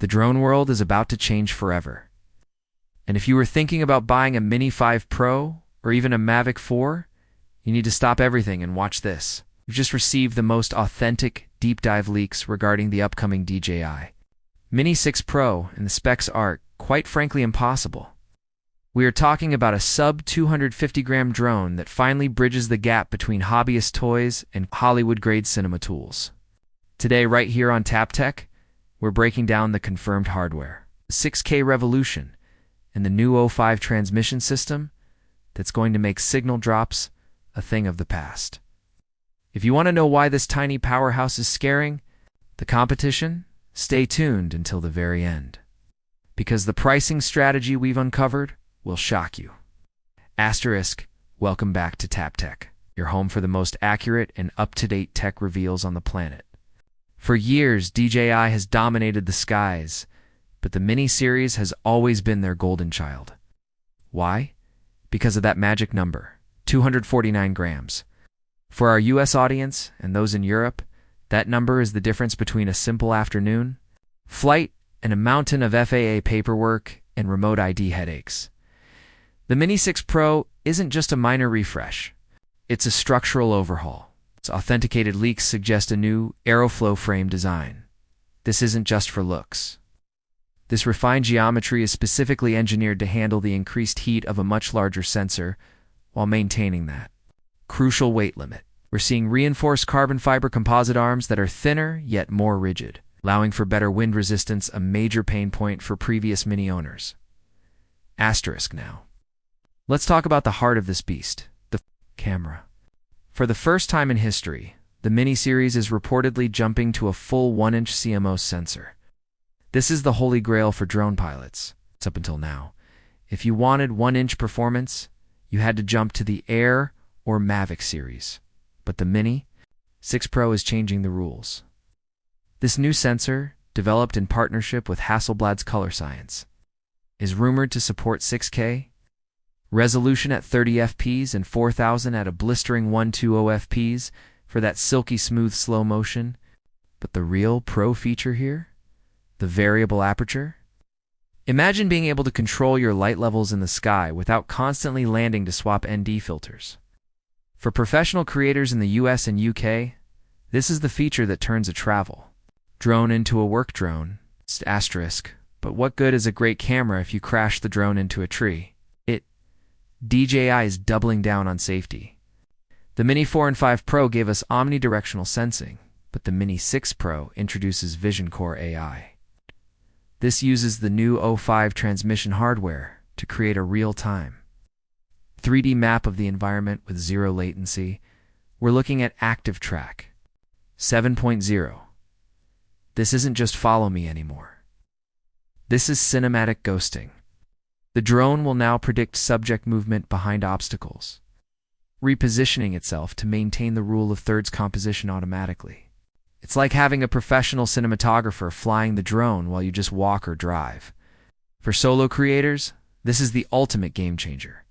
The drone world is about to change forever. And if you were thinking about buying a Mini 5 Pro or even a Mavic 4, you need to stop everything and watch this. You've just received the most authentic deep dive leaks regarding the upcoming DJI Mini 6 Pro, and the specs are, quite frankly, impossible. We are talking about a sub-250-gram drone that finally bridges the gap between hobbyist toys and Hollywood-grade cinema tools. Today, right here on TapTech, we're breaking down the confirmed hardware, the 6K revolution, and the new O5 transmission system that's going to make signal drops a thing of the past. If you want to know why this tiny powerhouse is scaring the competition, stay tuned until the very end. Because the pricing strategy we've uncovered will shock you. Asterisk, welcome back to TapTech, your home for the most accurate and up-to-date tech reveals on the planet. For years, DJI has dominated the skies, but the Mini series has always been their golden child. Why? Because of that magic number, 249 grams. For our US audience and those in Europe, that number is the difference between a simple afternoon flight and a mountain of FAA paperwork and remote ID headaches. The Mini 6 Pro isn't just a minor refresh. It's a structural overhaul. Its authenticated leaks suggest a new Aeroflow frame design. This isn't just for looks. This refined geometry is specifically engineered to handle the increased heat of a much larger sensor while maintaining that crucial weight limit. We're seeing reinforced carbon fiber composite arms that are thinner yet more rigid, allowing for better wind resistance, a major pain point for previous Mini owners. Asterisk now. Let's talk about the heart of this beast, the camera. For the first time in history, the Mini series is reportedly jumping to a full 1-inch CMOS sensor. This is the holy grail for drone pilots. It's up until now. If you wanted 1-inch performance, you had to jump to the Air or Mavic series. But the Mini 6 Pro is changing the rules. This new sensor, developed in partnership with Hasselblad's Color Science, is rumored to support 6K resolution at 30 fps and 4000 at a blistering 120 fps for that silky smooth slow motion. But the real pro feature here? The variable aperture? Imagine being able to control your light levels in the sky without constantly landing to swap ND filters. For professional creators in the US and UK, this is the feature that turns a travel drone into a work drone. Asterisk, but what good is a great camera if you crash the drone into a tree? DJI is doubling down on safety. The Mini 4 and 5 Pro gave us omnidirectional sensing, but the Mini 6 Pro introduces Vision Core AI. This uses the new O5 transmission hardware to create a real-time 3D map of the environment with zero latency. We're looking at Active Track 7.0. This isn't just follow me anymore. This is cinematic ghosting. The drone will now predict subject movement behind obstacles, repositioning itself to maintain the rule of thirds composition automatically. It's like having a professional cinematographer flying the drone while you just walk or drive. For solo creators, this is the ultimate game changer.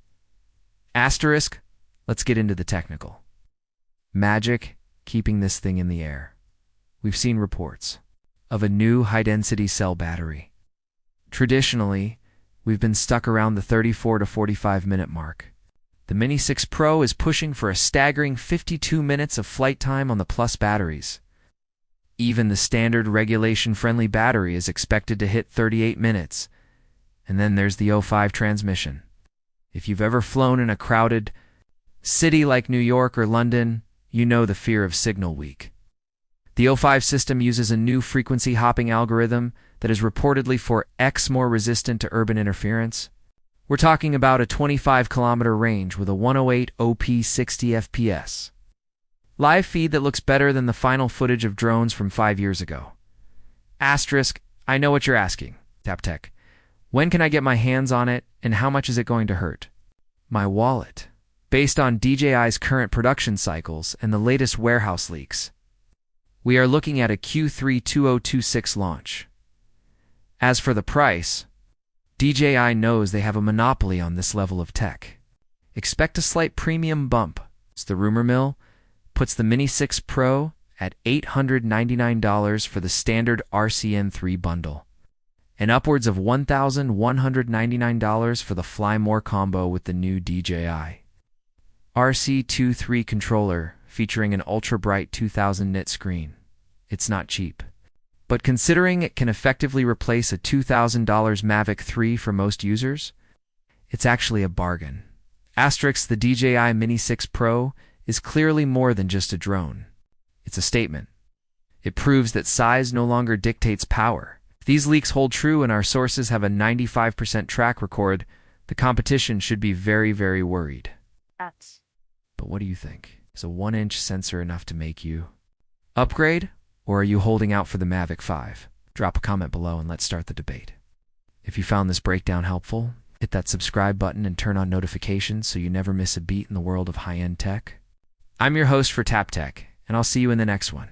Asterisk, let's get into the technical magic keeping this thing in the air. We've seen reports of a new high-density cell battery. Traditionally, we've been stuck around the 34 to 45 minute mark. The Mini 6 Pro is pushing for a staggering 52 minutes of flight time on the Plus batteries. Even the standard regulation-friendly battery is expected to hit 38 minutes. And then there's the O5 transmission. If you've ever flown in a crowded city like New York or London, you know the fear of signal weak. The O5 system uses a new frequency hopping algorithm that is reportedly 4x more resistant to urban interference. We're talking about a 25-kilometer range with a 108 OP 60 FPS. Live feed that looks better than the final footage of drones from 5 years ago. Asterisk, I know what you're asking, TapTech. When can I get my hands on it, and how much is it going to hurt? My wallet. Based on DJI's current production cycles and the latest warehouse leaks, we are looking at a Q3 2026 launch. As for the price, DJI knows they have a monopoly on this level of tech. Expect a slight premium bump. It's the rumor mill puts the Mini 6 Pro at $899 for the standard RCN3 bundle. and upwards of $1,199 for the Fly More combo with the new DJI RC23 controller featuring an ultra-bright 2000 nit screen. It's not cheap. But considering it can effectively replace a $2,000 Mavic 3 for most users, it's actually a bargain. Asterisk, the DJI Mini 6 Pro is clearly more than just a drone. It's a statement. It proves that size no longer dictates power. If these leaks hold true and our sources have a 95% track record, the competition should be very, very worried. But what do you think? Is a 1-inch sensor enough to make you upgrade? Or are you holding out for the Mavic 5? Drop a comment below and let's start the debate. If you found this breakdown helpful, hit that subscribe button and turn on notifications so you never miss a beat in the world of high-end tech. I'm your host for Tap Tech, and I'll see you in the next one.